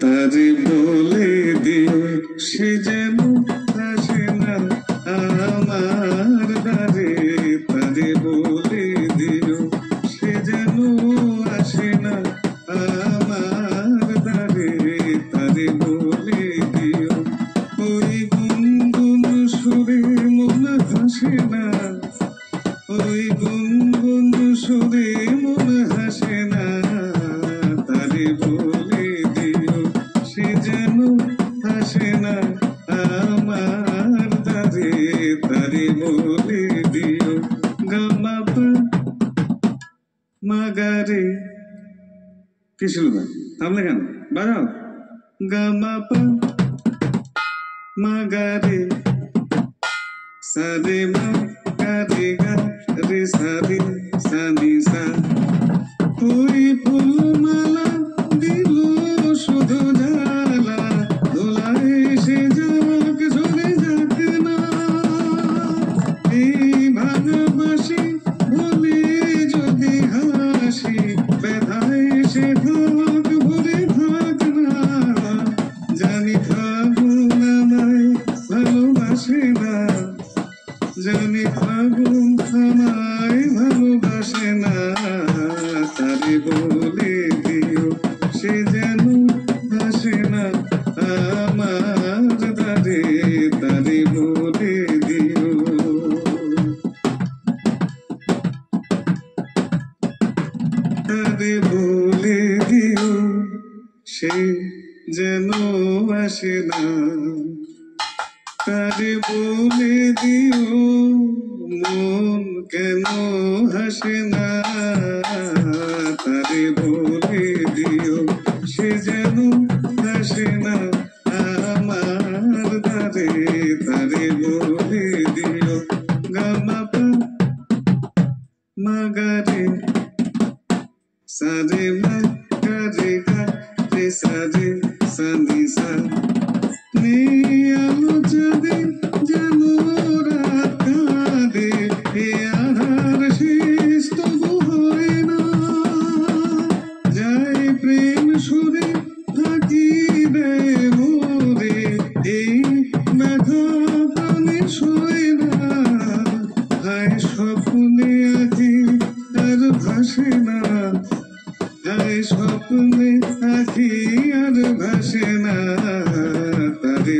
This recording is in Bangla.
তারে বলে দিও সে যেন আসে না আমার দ্বারে। তারে বলে দিও সে যেন আসে না আমার দ্বারে। তারে বলে দিও ওই গুনগুন সুরে মন হাসে না, ওই গুনগুন সুরে মন হাসে না। তারে বলে দিও সে যেন হাসে না আমার দ্বারে। তারে বলে দিও গামা পা মাগারে। কি শুনবে থামলে কেন? বাজাও গামা পা মাগারে সারে মা গারে গা রে সারে সানি সা। ওই ফুলমালা দিল শুধু জ্বালা, দোলায় সে যাক ঝরে যাক না। এই ভালোবাসি বলে যদি হাসি, ব্যথায় সে থাক ভরে থাক না। জানি ফাগুন আমায় ভালোবাসে না, জানি ফাগুন আমায় ভালোবাসে না। তারে বলে দিও সে যেন আসে না আমার দ্বারে। তারে বলে দিও। তারে বলে দিও সে যেন আসে না। তারে বলে দিও মন কেন হাসে না। তারে বলে দিও সে যেন হাসে না আমার দ্বারে। তারে বলে দিও গামা পা মাগারে সারে মা গারে গা রে সারে সানি সা। আলো চাঁদে যেন রাত কাঁদে, এ আধার শেষ তবু হয় না। যায় প্রেম সুরে ফাঁকি দেয় মোরে, এই ব্যথা প্রাণে সয় না। হায় স্বপ্নে আঁকি আর ভাসে না, হায় স্বপ্নে আঁকি আর ভাসে না। তারে